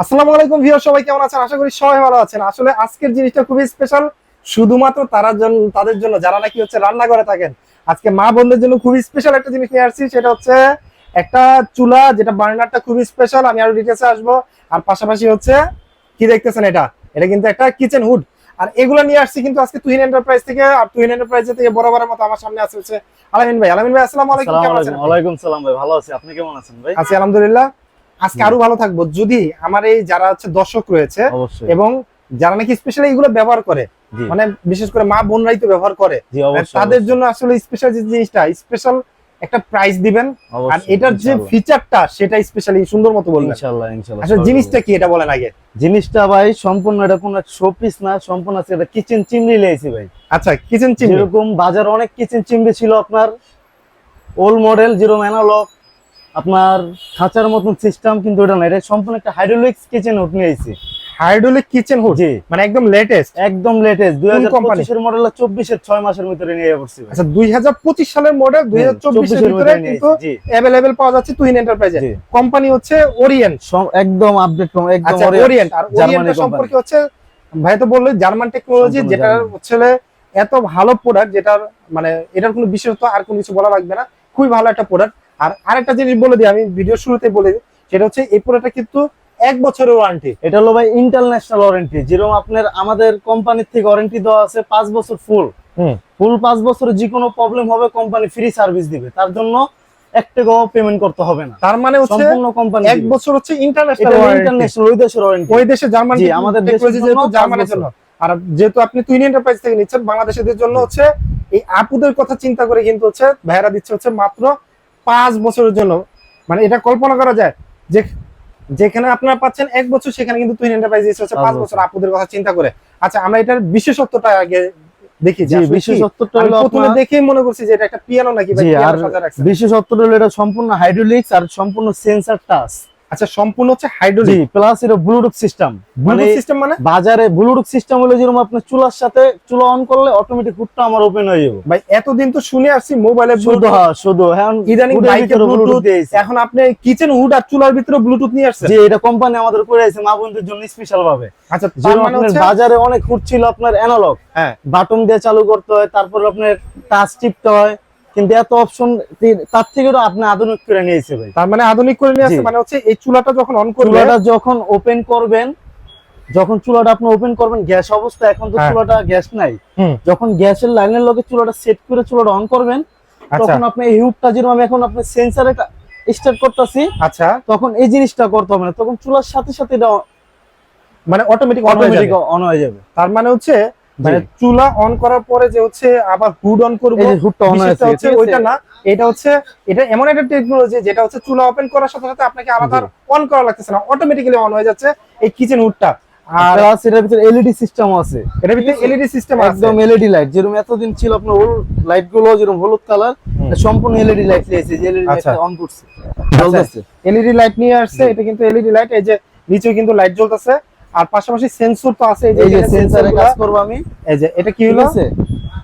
আসসালামু আলাইকুম ভিউয়ার, সবাই কেমন আছেন? আশা করি সবাই ভালো আছেন। আসলে আজকের জিনিসটা খুবই স্পেশাল, শুধুমাত্র তাদের জন্য যারা নাকি হচ্ছে রান্না করে থাকেন। আজকে মা বোনদের জন্য খুবই স্পেশাল একটা জিনিস নিয়ে আসছি, সেটা হচ্ছে একটা চুলা, যেটা বার্নারটা খুবই স্পেশাল। আমি আরো ডিটেইলসে আসবো। আর পাশাপাশি হচ্ছে কি দেখতেছেন, এটা এটা কিন্তু একটা কিচেন হুড। আর এগুলো নিয়ে আসছি কিন্তু আজকে তুহিন এন্টারপ্রাইজ থেকে। আর তুহিন এন্টারপ্রাইজ থেকে বরাবরের মতো আমার সামনে আছে হচ্ছে আলামিন ভাই। আলামিন ভাই, আসসালামু আলাইকুম, কেমন আছেন? ওয়ালাইকুম সালাম ভাই, ভালো আছি। আপনি কেমন আছেন ভাই? আছি আলহামদুলিল্লাহ। আজকে আরো ভালো থাকবো যদি আমার এই যারা হচ্ছে দর্শক রয়েছে অবশ্যই। এবং যারা নাকি স্পেশালি এগুলো ব্যবহার করে, জি। মানে বিশেষ করে মা বোনরাই তো ব্যবহার করে, জি, অবশ্যই, তাদের অবশ্যই। জন্য আসলে স্পেশাল যে জিনিসটা, স্পেশাল একটা প্রাইস দিবেন। আর অবশ্যই, এটার যে ইনশাআল্লাহ। ফিচারটা সেটা স্পেশালি সুন্দর মতো বলবেন। ইনশাআল্লাহ, ইনশাআল্লাহ। আসলে জিনিসটা কি এটা বলেন আগে। জিনিসটা ভাই সম্পূর্ণ এটা কোনো শোপিস না, সম্পূর্ণ আছে এটা কিচেন চিমনি লেগেছি ভাই। আচ্ছা, কিচেন চিমনি। যেরকম বাজারে অনেক কিচেন চিমনি ছিল আপনার ওল্ড মডেল, যেরকম অ্যানালগ আপনার খাঁচার মতন সিস্টেম, কিন্তু এটা না, এটা সম্পূর্ণ একটা হাইড্রোলিক্স কিচেন হুড নিয়েছি। হাইড্রোলিক কিচেন হুড, জি, মানে একদম লেটেস্ট। একদম লেটেস্ট কোন কোম্পানি? 2025 এর মডেল, 24 এর 6 মাসের ভিতরে নিয়ে পড়ছি ভাই। আচ্ছা, 2025 সালের মডেল 2024 এর ভিতরে কিন্তু জি, अवेलेबल পাওয়া যাচ্ছে তুহিন এন্টারপ্রাইজে। জি। কোম্পানি হচ্ছে ওরিয়েন্ট। একদম আপডেট, একদম আচ্ছা, ওরিয়েন্ট। আর জার্মানি ওরিয়েন্টের কোম্পানি। সম্পর্কে হচ্ছে ভাই তো বললো জার্মান টেকনোলজি, সম্পূর্ণ যেটা জার্মান। হচ্ছে এত ভালো প্রোডাক্ট, যেটার মানে এটার কোনো বিশেষত্ব আর কোনো কিছু বলা লাগবে না, খুবই ভালো একটা প্রোডাক্ট। আর আরেকটা জিনিস বলে দিই, আমি ভিডিও শুরুতে বলে দিই, সেটা হচ্ছে এই প্রোডাক্টটা কিন্তু 1 বছরের ওয়ারেন্টি। এটা হলো ভাই ইন্টারন্যাশনাল ওয়ারেন্টি, যেরকম আপনার আমাদের কোম্পানি থেকে ওয়ারেন্টি দেওয়া আছে 5 বছর ফুল। 5 বছরে যে কোনো প্রবলেম হবে কোম্পানি ফ্রি সার্ভিস দিবে, তার জন্য 1 টাকাও পেমেন্ট করতে হবে না। তার মানে হচ্ছে সম্পূর্ণ কোম্পানি 1 বছর হচ্ছে ইন্টারন্যাশনাল এটা ওয়ারেন্টি, ইন্টারন্যাশনাল ওই দেশের ওয়ারেন্টি। ওই দেশে জার্মান জি, আমাদের দেশের টেকনোলজি যেহেতু জন্য জার্মানের 5 জন্য। বছর। আর যেহেতু আপনি তুহিন এন্টারপ্রাইজ থেকে নিচ্ছেন, বাংলাদেশিদের জন্য হচ্ছে এই আপুদের কথা চিন্তা করে কিন্তু হচ্ছে ভাইরা দিচ্ছে হচ্ছে মাত্র 5 বছরের জন্য। মানে এটা কল্পনা করা যায় যে যেখানে আপনারা পাচ্ছেন 1 বছর, সেখানে কিন্তু তুহিন এন্টারপ্রাইজ দিচ্ছে হচ্ছে 5 বছর, আপুদের কথা চিন্তা করে। আচ্ছা, আমরা এটার বিশেষত্বটা আগে দেখি। জি, বিশেষত্বটা হলো প্রথমে আপনার, দেখেই মনে করছি যে এটা একটা পিয়ানো নাকি ভাই, জি, আর পিয়ানো সাজা রাখছে। বিশেষত্বটা হলো এটা সম্পূর্ণ হাইড্রোলিক্স আর সম্পূর্ণ সেন্সর টাচ। আচ্ছা, সম্পূর্ণ হচ্ছে জি, হাইড্রোলিক প্লাস এটা ব্লুটুথ সিস্টেম। Bluetooth system. মানে বাজারে ব্লুটুথ সিস্টেম হলো যেরকম আপনার চুলার সাথে চুলা অন করলে অটোমেটিক হুডটা আমার ওপেন হয়ে যাবে ভাই, এতদিন তো শুনে আসছি মোবাইলে শুধু। হ্যাঁ, শুধু এখন ইদানিং হুডের বাইকে ভিতরে ব্লুটুথ, দিয়েছে। এখন আপনি কিচেন হুড আর চুলার ভিতরে ব্লুটুথ নিয়ে আসছেন। জি, এটা কোম্পানি আমাদের করে আছে মা বোনদের জন্য স্পেশাল ভাবে। আচ্ছা, তার যেরকম মানে আপনার হচ্ছে বাজারে অনেক হুড ছিল আপনার অ্যানালগ, হ্যাঁ, বাটন দিয়ে চালু করতে হয়, তারপর আপনার টাচ টিপতে হয়, কিন্তু এত অপশন তার থেকে আপনি আধুনিক করে নিয়েছে ভাই। তার মানে আধুনিক করে নিয়ে আসছে। জি। মানে হচ্ছে এই চুলাটা যখন অন করবে, চুলাটা যখন ওপেন করবেন, যখন চুলাটা আপনি ওপেন করবেন গ্যাস অবস্থা, এখন তো হ্যাঁ। চুলাটা গ্যাস নাই, হুম, যখন গ্যাসের লাইনের লগে চুলাটা সেট করে চুলাটা অন করবেন, আচ্ছা তখন আপনি এই হুডটা যেরকম এখন আপনি সেন্সরে স্টার্ট করতেছি, আচ্ছা, তখন এই জিনিসটা করতে হবে না, তখন চুলার সাথে সাথে এটা মানে অটোমেটিক অটোমেটিক অন হয়ে যাবে। তার মানে হচ্ছে মানে চুলা অন করার পরে যে হচ্ছে আবার হুড অন করব, এই যে হুডটা অন বিষয়টা হয়েছে, হচ্ছে ঠিক আছে? ওইটা না। এটা হচ্ছে, এটা এমন একটা টেকনোলজি যেটা হচ্ছে চুলা ওপেন করার সাথে সাথে আপনাকে আলাদা অন করা লাগতেছে না, অটোমেটিক্যালি অন হয়ে যাচ্ছে এই কিচেন হুডটা। আর প্লাস এটার ভিতরে এলইডি সিস্টেম আছে, এর ভিতরে এলইডি সিস্টেম আছে, একদম এলইডি লাইট, যেরকম এতদিন ছিল আপনার হলুদ লাইট গুলো যেরকম হলুদ কালার, সম্পূর্ণ এলইডি লাইট দিয়েছে, যে এলইডি লাইটটা অন করছে জ্বলতেছে। এলইডি লাইট নিয়ে আসছে, এটা কিন্তু এলইডি লাইট, এই যে নিচেও কিন্তু লাইট জ্বলতেছে। আর পাশাপাশি সেন্সর তো আছে, এই যে সেন্সরে কাজ করব আমি। এই যে এটা কি ঠিক হলো, আছে,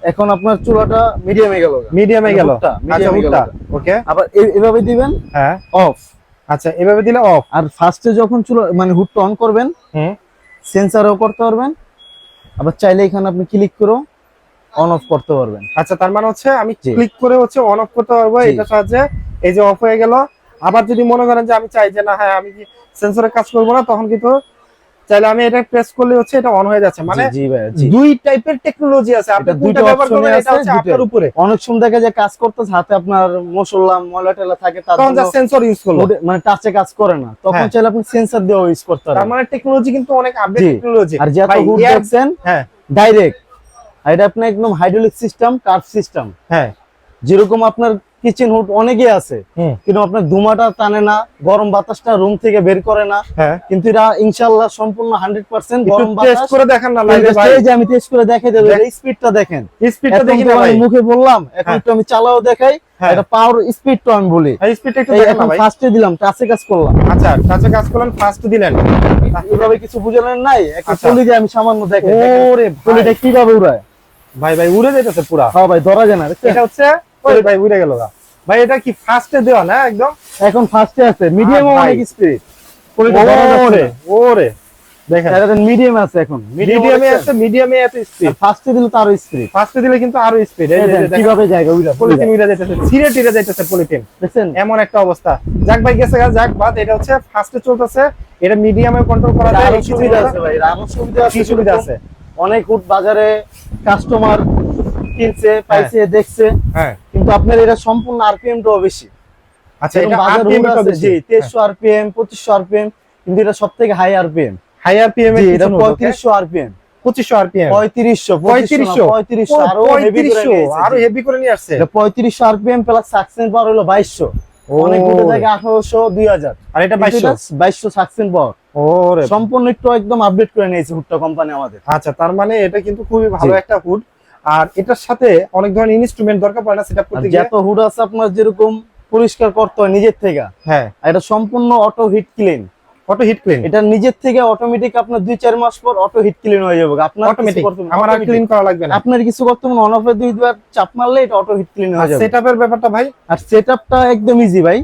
এখন আপনার চুলাটা মিডিয়ামে গেল, মিডিয়ামে গেল। হুডটা আচ্ছা, মিডিয়ামে গেল। হুডটা ওকে, আবার এভাবে দিবেন, হ্যাঁ অফ। আচ্ছা, এভাবে দিলে অফ। আর ফার্স্টে যখন চুলা মানে হুডটা অন করবেন, হুম, সেন্সরও করতে পারবেন, আবার চাইলে এখানে আপনি ক্লিক করে অন অফ করতে পারবেন। আচ্ছা, তার মানে হচ্ছে আমি জি। ক্লিক করে হচ্ছে অন অফ করতে পারবো জি। এটার সাহায্যে। এই যে অফ হয়ে গেল। আবার যদি মনে করেন যে আমি চাই যে না, হ্যাঁ আমি সেন্সরে কাজ করবো না, তখন কিন্তু চাইলে আমি এটা প্রেস করলে হচ্ছে এটা অন হয়ে যাচ্ছে। মানে জি ভাই, জি, দুই টাইপের টেকনোলজি আছে, আপনি এটা দুইটা দুটো ব্যবহার অপশনে করবেন, এটা আছে, হচ্ছে আপনার উপরে। অনেক সময় দেখা যায় কাজ করতেছে হাতে আপনার মশলা ময়লা টেলা থাকে, তার তখন যা জন্য সেন্সর ইউজ করলো, মানে টাচে কাজ করে না, তখন হ্যাঁ। চাইলে আপনি সেন্সর দিয়ে ইউজ করতে তার পারবেন। মানে টেকনোলজি কিন্তু অনেক আপডেট জি। টেকনোলজি। আর যত হুড দেখছেন হ্যাঁ ডাইরেক্ট, আর এটা আপনার একদম হাইড্রোলিক সিস্টেম, কার্ভ সিস্টেম। হ্যাঁ, যেরকম আপনার কিচেন হুড অনেকে আছে, হুম, কিন্তু আপনার ধুমাটা টানে না, গরম বাতাসটা রুম থেকে বের করে না, হ্যাঁ। কিন্তু এটা ইনশাআল্লাহ সম্পূর্ণ 100% গরম একটু টেস্ট বাতাস। করে দেখেন না লাইভে ভাই, এই যে আমি টেস্ট করে দেখাই দেব, এই স্পিডটা দেখেন, স্পিডটা দেখি না এখন তো ভাই। আমি মুখে বললাম, এখন হ্যাঁ। একটু আমি চালাও দেখাই, হ্যাঁ। এটা পাওয়ার স্পিডটা আমি বলি। এই স্পিডটা একটু এই দেখেন না এখন ভাই। ফার্স্টে দিলাম, টাচে কাজ করলাম। আচ্ছা, টাচে কাজ করলেন, ফার্স্ট দিলেন, এভাবে কিছু বুঝলেন নাই, একটা আচ্ছা। চলি দিয়ে আমি সামান্য দেখাই, ওরে ভাই, চলিটা কিভাবে উড়ায়। ভাই ভাই উড়ে যাইতেছে পুরা। হ্যাঁ ভাই, ধরা যায় না, দেখছেন? এটা হচ্ছে ওই ভাই উড়ে গেল গা। ভাই এটা কি ফার্স্টে দেওয়া না একদম? এখন ফার্স্টে আছে, মিডিয়ামও ভাই। অনেক স্পিড। পলিটা ধরা যাচ্ছে না। ওরে দেখেন এটা মিডিয়াম আছে এখন, মিডিয়ামে আছে, মিডিয়ামে এত স্পিড, ফার্স্টে দিলে তো আরো স্পিড, ফার্স্টে দিলে কিন্তু আরো স্পিড। এই যে দেখেন কিভাবে জায়গা উইরা পলিথিন উড়ে যাইতেছে, ছিঁড়ে টিড়ে যাইতেছে পলিথিন, দেখছেন এমন একটা অবস্থা। যাক ভাই গেছে গা, যাক বাদ। এটা হচ্ছে ফার্স্টে চলতেছে, এটা মিডিয়ামে কন্ট্রোল করা যায়। আরো সুবিধা আছে ভাই, আরো সুবিধা আছে, কি সুবিধা আছে? অনেক হুড বাজারে কাস্টমার কিনছে, পাইছে, দেখছে, হ্যাঁ কিন্তু আপনার এটা সম্পূর্ণ আরপিএম টাও বেশি। আচ্ছা, যেরকম এটা বাজার আরপিএম হুড টা আছে, বেশি, জি 2300 আরপিএম, 2500 আরপিএম, কিন্তু এটা সবথেকে হাই আরপিএম। হাই আরপিএম এর জি, কিছু এটা না, 3500 আরপিএম, 2500 আরপিএম, 3500 আরো হেভি করে 3500 নিয়েছে, আরো হেভি করে নিয়ে আসছে। এটা 3500 আরপিএম প্লাস সাকসেন পাওয়ার হলো 2200, অনেক হুডে থাকে 1800 2000, আর এটা 2200 সাকসেন পাওয়ার। ওরে সম্পূর্ণ একটু একদম আপডেট করে নিয়েছে হুডটা কোম্পানি আমাদের। আচ্ছা, তার মানে এটা কিন্তু খুবই ভালো জি। একটা হুড। আর এটার সাথে অনেক ধরনের ইনস্ট্রুমেন্ট দরকার পড়ে না সেটআপ আর করতে গিয়ে। যত হুড আছে আপনার যেরকম পরিষ্কার করতে হয় নিজের থেকে, হ্যাঁ, আর এটা সম্পূর্ণ auto hit clean. Auto hit clean, এটা নিজের থেকে অটোমেটিক আপনার 2-4 মাস পর অটো হিট ক্লিন হয়ে যাবে। আপনার অটোমেটিক, কিছু করতে হবে না, আমার আর automatic। ক্লিন করা লাগবে না। আপনার কিছু করতে হবে না, অন অফে 2 বার চাপ মারলে এটা অটো হিট ক্লিন হয়ে যাবে। সেটআপের ব্যাপারটা ভাই, আর সেটআপটা একদম ইজি ভাই।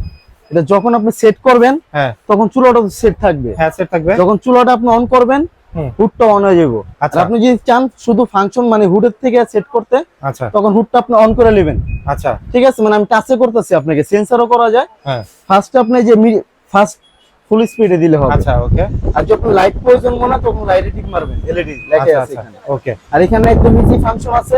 এটা যখন আপনি সেট করবেন হ্যাঁ তখন চুলাটা সেট থাকবে, হ্যাঁ সেট থাকবে। যখন চুলাটা আপনি অন করবেন হুম। হুডটা অন হয়ে যাবে। আচ্ছা। আর আপনি যদি চান শুধু ফাংশন মানে হুডের থেকে সেট করতে, আচ্ছা তখন হুডটা আপনি অন করে নেবেন। আচ্ছা ঠিক আছে, মানে আমি টাচে করতেছি আপনাকে, সেন্সরও করা যায়। হ্যাঁ ফার্স্ট আপনি যে ফার্স্ট ফুল স্পিডে দিলে হবে। আচ্ছা ওকে আর যখন লাইট প্রয়োজন মনে হয় তখন লাইটে টিক মারবেন, এলইডি লেখা আচ্ছা আছে আচ্ছা এখানে। ওকে আর এখানে একদম ইজি ফাংশন আছে,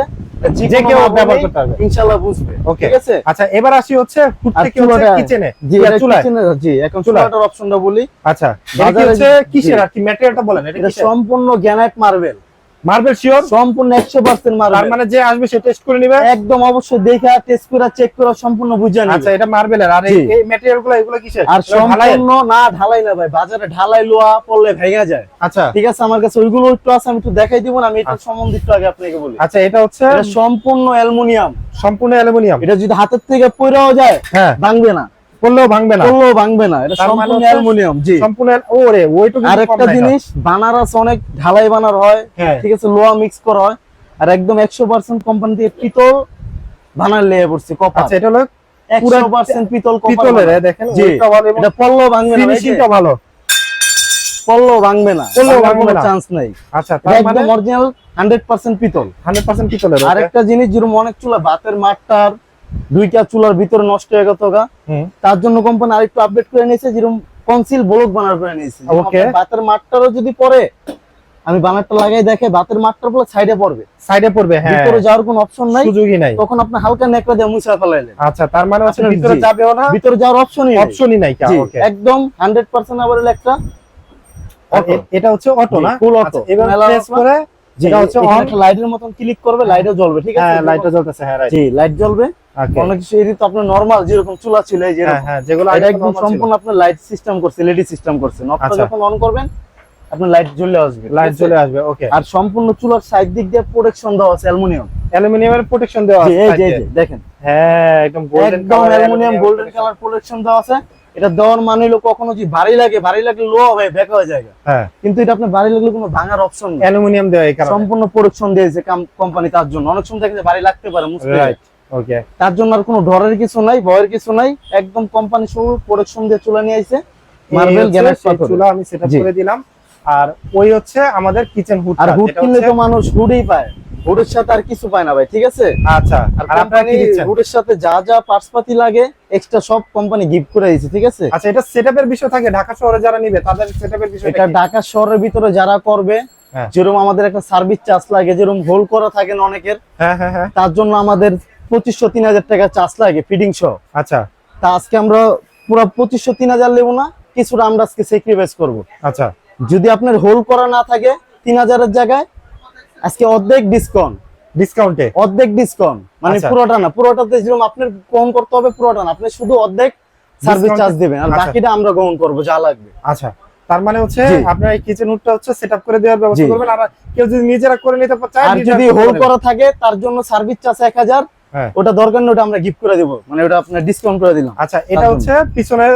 যে কেউ ব্যবহার করতে পারবে। ইনশাআল্লাহ বুঝবে। ওকে ঠিক আছে, আচ্ছা, এবার আসি হচ্ছে হুড আর থেকে হচ্ছে চুলাটা কিচেনে। জি এটা চুলায়, কিচেনে, জি এখন চুলায়। চুলাটার অপশনটা বলি। আচ্ছা এটা কি বাজারে হচ্ছে জি। কিসের আর কি ম্যাটেরিয়ালটা বলেন? এটা এটা কিসের? সম্পূর্ণ গ্রানাইট মার্বেল, মার্বেল শিওর? সম্পূর্ণ 100% তার মার্বেল। মানে যে আসবে সে টেস্ট করে নিবে? একদম অবশ্যই দেখা টেস্ট করে চেক করে সম্পূর্ণ বুঝে আচ্ছা, নেবে। এটা মার্বেলের। আর জি। এই ম্যাটেরিয়াল গুলো এগুলো কিসের? আর এগুলো ঢালাইয়ের? সম্পূর্ণ না ঢালাই না ভাই, বাজারে ঢালাই লোয়া পড়লে ভেঙে যায়। আচ্ছা ঠিক আছে, আমার কাছে ওইগুলো একটু আছে, আমি একটু দেখাই দিব না, আমি এটা সম্বন্ধে একটু আগে আপনাকে বলি। আচ্ছা, এটা হচ্ছে এটা সম্পূর্ণ অ্যালুমিনিয়াম, সম্পূর্ণ অ্যালুমিনিয়াম। এটা যদি হাতের থেকে পড়েও যায় হ্যাঁ, ভাঙবে না, করলেও ভাঙবে না। পড়লেও ভাঙবে না, এটা তার মানে সম্পূর্ণ হচ্ছে অ্যালুমিনিয়াম। জি, সম্পূর্ণ ওরে ওইটুকু আর একটা জিনিস বানারস অনেক ঢালাই বানার হয়, হ্যাঁ। ঠিক আছে, লোহা মিক্স করা হয়, আর একদম 100% কোম্পানি থেকে পিতল বানার লেগে পড়ছে কপার। আচ্ছা, এটা হলো 100% পিতল কপার পিতলের, বানার। দেখেন জি, ওইটা ভালো এবং এটা পড়লেও ভাঙবে না, ফিনিশিংটা ভালো। পড়লেও ভাঙবে না, পড়লেও ভাঙার ভাঙবে কোনো না। চান্স নাই। আচ্ছা, এটা তার মানে একদম অরিজিনাল 100% পিতল। 100% পিতলের। আর একটা জিনিস, যেরকম অনেক চুলা ভাতের মাঠটার 2টা চুলার ভিতরে নষ্ট হয়ে গেত গা, হুম তার জন্য কোম্পানি আরেকটু আপডেট করে নিয়েছে, যেরকম কনসিল ব্লক বানার করে নিয়েছে। যেরকম ওকে। আপনার ভাতের মাঠটারও যদি পড়ে, আমি বানারটা লাগাই দেখে ভাতের মাঠটার পুরো সাইডে পড়বে, সাইডে পড়বে, হ্যাঁ, ভিতরে যাওয়ার কোনো অপশন নাই, সুযোগই নাই। তখন আপনি হালকা নেকড়া দিয়ে মুছা ফেলাইলেন, আচ্ছা, তার মানে হচ্ছে আপনার ভিতরে জি। যাবেও না, ভিতরে যাওয়ার অপশনই অপশনই নাই। ওকে, একদম 100% আবার একটা অটো। এটা হচ্ছে অটো না? ফুল অটো। আচ্ছা, এবার প্রেস করে এটা হচ্ছে অন। একটা লাইটের মতন ক্লিক করবে, লাইটও জ্বলবে। ঠিক আছে, হ্যাঁ, লাইটটা জ্বলতেছে, হ্যাঁ রাইট। জি লাইট জ্বলবে। ওকে, অনেক কিছু এরই তো আপনার নরমাল যেরকম চুলা ছিল এই যে হ্যাঁ হ্যাঁ, যেগুলো এটা আগে একদম normal ছিল। সম্পূর্ণ আপনার লাইট সিস্টেম করছে, এলইডি সিস্টেম করছে। নবটা আচ্ছা। যখন অন করবেন আপনার লাইট জ্বলে আসবে, ঠিক লাইট আছে? চলে আসবে। ওকে, আর সম্পূর্ণ চুলার সাইড দিক দিয়ে প্রোটেকশন দেওয়া আছে অ্যালুমিনিয়াম। অ্যালুমিনিয়ামের প্রোটেকশন দেওয়া আছে এই যে সাইডে। দেখেন, হ্যাঁ, একদম গোল্ডেন একদম অ্যালুমিনিয়াম গোল্ডেন কালার প্রোটেকশন দেওয়া আছে। এটা দেওয়ার মানে হলো কখনো যদি ভারী লাগলে লো হবে, বেকা হয়ে যায়। হ্যাঁ, কিন্তু এটা আপনার ভারী লাগলে কোনো ভাঙার অপশন নেই, অ্যালুমিনিয়াম দেওয়া এই কারণে। সম্পূর্ণ প্রোটেকশন দিয়েছে কোম্পানি তার জন্য। অনেক সময় দেখেন যে ভারী লাগতে পারে মুশকিল, রাইট। ওকে, তার জন্য আর কোনো ডরের কিছু নাই, ভয়ের কিছু নাই, একদম কোম্পানি সব প্রোটেকশন দিয়ে চুলা নিয়ে আইছে, মার্বেল গ্রানাইট পাথর। চুলা আমি সেটআপ জি। করে দিলাম। আর ওই হচ্ছে আমাদের কিচেন হুড। আর হুড কিনলে তো মানুষ হুডই পায়, হুডের সাথে আর কিছু পায় না ভাই, ঠিক আছে? আচ্ছা, আর আর আপনারা কোম্পানি কি দিচ্ছেন? হুডের সাথে যা যা পার্টস পাতি লাগে এক্সট্রা সব কোম্পানি গিফট করে দিয়েছে, ঠিক আছে? আচ্ছা, এটা সেটআপের বিষয় থাকে, ঢাকা শহরে যারা নিবে তাদের সেটআপের বিষয় এটা ঢাকা শহরের ভিতরে যারা করবে, হ্যাঁ। যেরকম আমাদের একটা সার্ভিস চার্জ লাগে, যেরকম হোল করা থাকে না অনেকের, হ্যাঁ হ্যাঁ হ্যাঁ, তার জন্য আমাদের 2500-3000 টাকা চার্জ লাগে ফিটিং সহ। আচ্ছা তা আজকে আমরা পুরো 2500-3000 নেব না, কিছুটা আমরা আজকে স্যাক্রিফাইস করব। আচ্ছা, যদি আপনার হোল করা না থাকে 3000 এর জায়গায় আজকে অর্ধেক ডিসকাউন্ট, মানে আচ্ছা। পুরোটা না, পুরোটাতে যেরকম আপনার গ্রহণ করতে হবে পুরোটা না, আপনি শুধু অর্ধেক সার্ভিস Discount চার্জ দিবেন, আর আচ্ছা। বাকিটা আমরা গ্রহণ করব যা লাগবে। আচ্ছা, তার মানে হচ্ছে জি। আপনার এই কিচেন হুডটা হচ্ছে সেটআপ করে দেওয়ার ব্যবস্থা জি। করবেন। আর কেউ যদি নিজেরা করে নিতে চায়, আর নিজেরা যদি করতে হোল পারবে। করা থাকে তার জন্য সার্ভিস চার্জ 1000, হ্যাঁ। ওটা দরকার নেই, ওটা আমরা গিফট করে দিব, মানে ওটা আপনার ডিসকাউন্ট করে দিলাম। আচ্ছা, এটা তার হচ্ছে পিছনে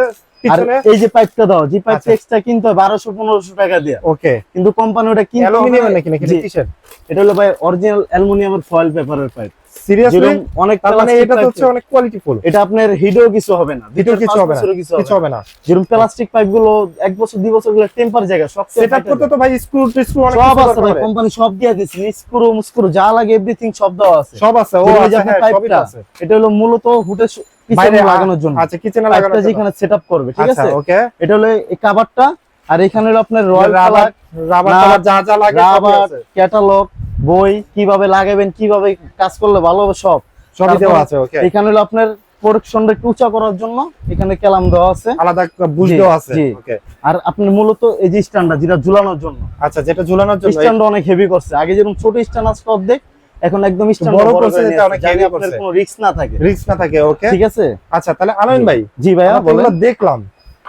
আর এই যে পাইপটা দাও, যে পাইপটা আচ্ছা। এক্সট্রা কিনতে হয় 1200-1500 টাকা দিয়ে, ওকে, কিন্তু কোম্পানি ওটা কিনতে হবে অ্যালুমিনিয়ামের না। নাকি নাকি জি, কিসের? এটা হলো ভাই অরিজিনাল অ্যালুমিনিয়ামের ফয়েল পেপারের পাইপ, সিরিয়াসলি যেরকম অনেক তার মানে plastic এটা তো pipe- হচ্ছে অনেক কোয়ালিটিফুল, এটা আপনার হিডেও কিছু হবে না, ভিতর কিছু হবে না, কিছু কিছু হবে না। যেরকম প্লাস্টিক পাইপ গুলো 1 বছর 2 বছর গুলো টেম্পার জায়গা সব সেটআপ করতে তো ভাই স্ক্রু স্ক্রু অনেক সব কিছু আছে দরকার ভাই, পড়ে। কোম্পানি সব দিয়ে দিচ্ছে, স্ক্রু মুস্ক্রু যা লাগে এভরিথিং সব দেওয়া আছে। সব আছে, ও যেরকম এই যে আচ্ছা, আপনার হ্যাঁ সবই তো পাইপটা, আছে। এটা হলো মূলত হুটের বাইরে পিছনে লাগানোর জন্য, আচ্ছা কিচেনে পাইপটা লাগানোর জন্য। যেখানে সেটআপ করবে, ঠিক আচ্ছা আছে। ওকে, এটা হলো এই কভারটা, আর এখানে হলো আপনার রয়্যাল রাবার রাবার টাবার যা যা লাগে সবই রাবার আছে, ক্যাটালগ বই কিভাবে লাগাবেন, কিভাবে কাজ করলে ভালো হবে সব সবই দেওয়া আছে। ওকে, এখানে হলো আপনার প্রোডাকশনটা একটু উঁচা করার জন্য এখানে কেলাম দেওয়া আছে, আলাদা বুঝ জি, দেওয়া আছে। জি। ওকে, আর আপনার মূলত এই যে স্ট্যান্ডটা যেটা ঝুলানোর জন্য, আচ্ছা যেটা ঝুলানোর জন্য স্ট্যান্ডটা অনেক হেভি করছে, আগে যেরকম ছোট স্ট্যান্ড আসতো অর্ধেক, এখন একদম স্ট্যান্ড বড় বড় করছে, করে যেটা অনেক নিয়েছে, যাতে heavy আপনার করছে। কোনো রিস্ক না থাকে, রিস্ক না থাকে। ওকে ঠিক আছে। আচ্ছা তাহলে আনন্দ ভাই, জি ভাইয়া আমরা তো বলেন। এগুলো দেখলাম,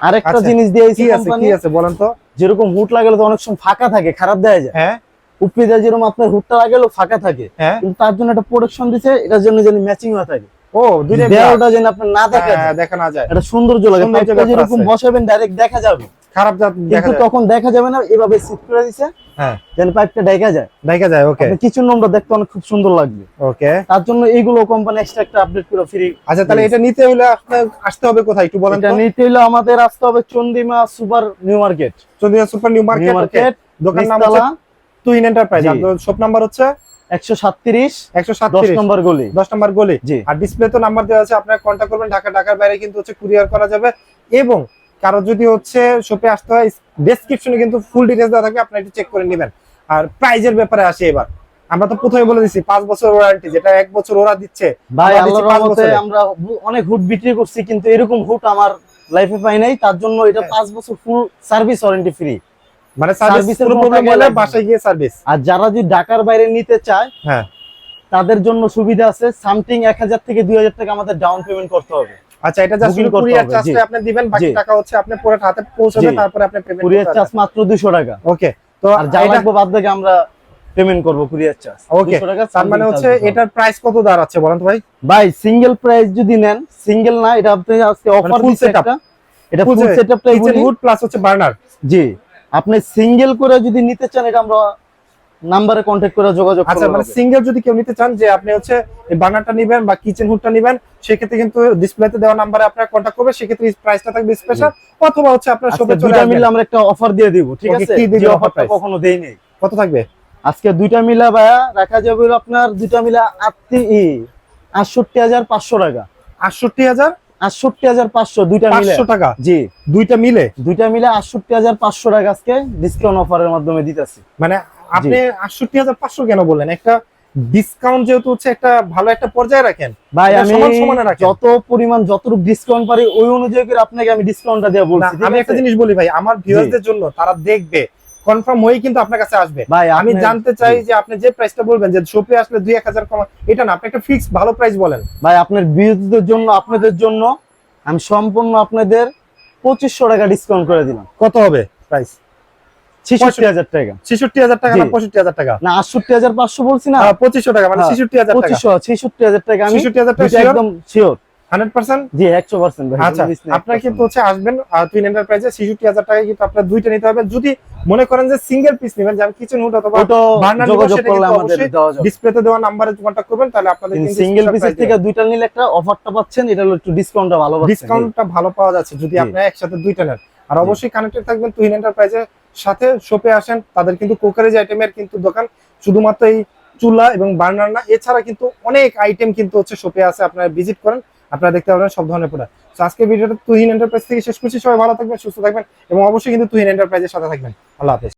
আরেকটা আচ্ছা, জিনিস দিয়েছি কি আছে কোম্পানি, কি আছে বলেন তো। যেরকম হুড লাগালে তো অনেক সময় ফাঁকা থাকে, খারাপ দেয়া যায়, হ্যাঁ উপরে দিয়ে যেরকম আপনার হুডটা লাগালেও ফাঁকা থাকে, হ্যাঁ, কিন্তু তার জন্য একটা প্রোডাকশন দিছে, এটার জন্য যেন ম্যাচিং হয়ে থাকে, ও দুইটা দেওয়ালটা যেন আপনার না দেখা যায়, দেখা না যায়, এটা সৌন্দর্য লাগে, সৌন্দর্য পাইপটা ব্যাপার যেরকম আছে। বসাবেন ডাইরেক্ট দেখা যাবে, খারাপ যা দেখা কিন্তু যায়। তখন দেখা যাবে না, এভাবে সিট করে দিছে হ্যাঁ যেন পাইপটা দেখা যায়, দেখা যায়। ওকে আপনার কিচেন রুমটা দেখতে অনেক খুব সুন্দর লাগবে। ওকে তার জন্য এইগুলো কোম্পানি এক্সট্রা একটা আপডেট করে ফ্রি। আচ্ছা তাহলে এটা নিতে হলে আপনার আসতে হবে কোথায় একটু বলেন এটা তো। নিতে হলে আমাদের আসতে হবে Chandima super new market, Chandrima super new market. Okay, দোকান নাম হচ্ছে তুহিন এন্টারপ্রাইজ, জি। আর শপ নাম্বার হচ্ছে 137 10 137 নম্বর গলি। 10 নম্বর গলি। জি। আর ডিসপ্লে তো নাম্বার দেওয়া আছে, আপনারা কন্টাক্ট করবেন, ঢাকার বাইরে কিন্তু হচ্ছে কুরিয়ার করা যাবে। এবং কারো যদি হচ্ছে শপে আসতে হয়, ডেসক্রিপশনে কিন্তু ফুল ডিটেইলস দেওয়া থাকবে, আপনারা একটু চেক করে নেবেন। আর প্রাইজের ব্যাপারে আসি এবার, আমরা তো প্রথমে বলে দিছি 5 বছর ওয়ারেন্টি, যেটা 1 বছর ওরা দিচ্ছে, ভাই আমরা দিচ্ছি আল্লাহর 5 রহমতে বছরে। আমরা অনেক হুড বিক্রি করছি, কিন্তু এরকম হুড আমার লাইফে পাই নাই, তার জন্য এটা 5 বছর ফুল সার্ভিস ওয়ারেন্টি ফ্রি। মানে সার্ভিসের সার্ভিসের কোনো কোনো প্রবলেম টাকা হলে লাগবে না। বাসায় গিয়ে সার্ভিস। আর যারা যদি ঢাকার বাইরে নিতে চায়, হ্যাঁ তাদের জন্য সুবিধা আছে, সামথিং 1000 থেকে 2000 টাকা আমাদের ডাউন পেমেন্ট করতে হবে। আচ্ছা, এটা জাস্ট Booking করতে কুরিয়ার হবে, চার্জটা জি। আপনি দিবেন, বাকি জি। টাকা হচ্ছে আপনি পরে হাতে পৌঁছাবে, জি। তারপরে আপনি পেমেন্ট কুরিয়ার করতে চার্জ মাত্র 200 টাকা, ওকে। তো আর যা এটা লাগবে বাদ থেকে আমরা পেমেন্ট করব কুরিয়ার চার্জ। ওকে, 200 টাকা তার মানে হচ্ছে এটার প্রাইস কত দাঁড়াচ্ছে বলেন তো ভাই। ভাই সিঙ্গেল প্রাইস যদি নেন, সিঙ্গেল না, এটা আপনি আজকে অফার full দিচ্ছে setup। একটা, এটা ফুল সেটআপটাই কিচেন বলি। হুড প্লাস হচ্ছে বার্নার। জি, আপনি সিঙ্গেল করে যদি নিতে চান, এটা আমরা নাম্বারে কন্টাক্ট করে যোগাযোগ আচ্ছা করলে মানে হবে। সিঙ্গেল যদি কেউ নিতে চান, যে আপনি হচ্ছে এই বার্নারটা নেবেন বা কিচেন হুডটা নেবেন, সেক্ষেত্রে কিন্তু ডিসপ্লেতে দেওয়া নাম্বারে আপনারা কন্টাক্ট করবেন, সেক্ষেত্রে প্রাইসটা থাকবে স্পেশাল, অথবা হচ্ছে আপনার আজকে শপে চলে দুইটা আসবেন। মিলে আমরা একটা অফার দিয়ে দিব, ঠিক Okay, আছে, কি দিবেন যে offer অফারটা price? কখনো দেই নাই। কত থাকবে? আজকে দুইটা মিলা ভাইয়া রাখা যাবে হলো আপনার দুইটা মিলা 68,500 টাকা। 68,000 68,500 দুইটা মিলে। 500 টাকা জি, দুইটা মিলে। দুইটা মিলে 68,500 টাকা আজকে ডিসকাউন্ট অফারের মাধ্যমে দিতেছি। মানে আপনি 68,500 কেন বললেন? একটা ডিসকাউন্ট যেহেতু হচ্ছে একটা ভালো একটা পর্যায়ে রাখেন ভাই এটা আমি সমান সমানে রাখেন। যত পরিমাণ যতটুকু ডিসকাউন্ট পারি ওই অনুযায়ী করে আপনাকে আমি ডিসকাউন্টটা দেয়া না, বলছি, ঠিক আমি একটা আছে? জিনিস বলি ভাই, আমার ভিউয়ারদের জন্য, তারা দেখবে কনফার্ম হয়ে কিন্তু আপনার কাছে আসবে। ভাই আমি আপনি- জানতে চাই জি। যে আপনি যে প্রাইসটা বলবেন, যে শপে আসলে 2-1000 কম, এটা না, আপনি একটা ফিক্স ভালো প্রাইস বলেন। ভাই আপনার বিরোধীদের জন্য, আপনাদের জন্য আমি সম্পূর্ণ আপনাদের 2500 টাকা ডিসকাউন্ট করে দিলাম। কত হবে প্রাইস? 66,000 টাকা 66,000 টাকা না জি। 65,000 টাকা? না, 68,500 বলছি না, 2500 টাকা, মানে হ্যাঁ, 66,000 টাকা। 66,000 টাকা আমি 66,000 টাকা দুইটা sure? একদম শিওর। 100%? জি 100% ভাই। আচ্ছা, কোনো business আপনারা 100% কিন্তু হচ্ছে আসবেন টুইন এন্টারপ্রাইজে, 66,000 টাকায় কিন্তু আপনারা দুইটা নিতে হবে। যদি মনে করেন যে সিঙ্গেল পিস নেবেন, যেমন কিচেন হুড অথবা ওটা বার্নার নিবেন, যোগাযোগ সেটা করলে কিন্তু আমাদের অবশ্যই দেওয়া যাবে। ডিসপ্লেতে দেওয়া নাম্বারে কন্টাক্ট করবেন, তাহলে আপনাদের কিন্তু সিঙ্গেল পিসের থেকে দুইটা নিলে একটা অফারটা পাচ্ছেন, এটা হলো একটু ডিসকাউন্টটা ভালো পাচ্ছেন। ডিসকাউন্টটা ভালো পাওয়া যাচ্ছে যদি জি। আপনারা একসাথে দুইটা নেন। আর অবশ্যই কানেক্টেড থাকবেন তুহিন এন্টারপ্রাইজের সাথে, শপে আসেন, তাদের কিন্তু কুকারেজ আইটেমের কিন্তু দোকান, শুধুমাত্র এই চুলা এবং বার্নার না, এছাড়া কিন্তু অনেক আইটেম কিন্তু হচ্ছে শপে আছে, আপনারা ভিজিট করেন, আপনারা দেখতে পাবেন সব ধরনের প্রোডাক্ট। তো আজকে ভিডিওটা তুহিন এন্টারপ্রাইজ থেকে শেষ করছি। সবাই ভালো থাকবেন, সুস্থ থাকবেন এবং অবশ্যই কিন্তু তুহিন এন্টারপ্রাইজের সাথে থাকবেন। আল্লাহ হাফেজ।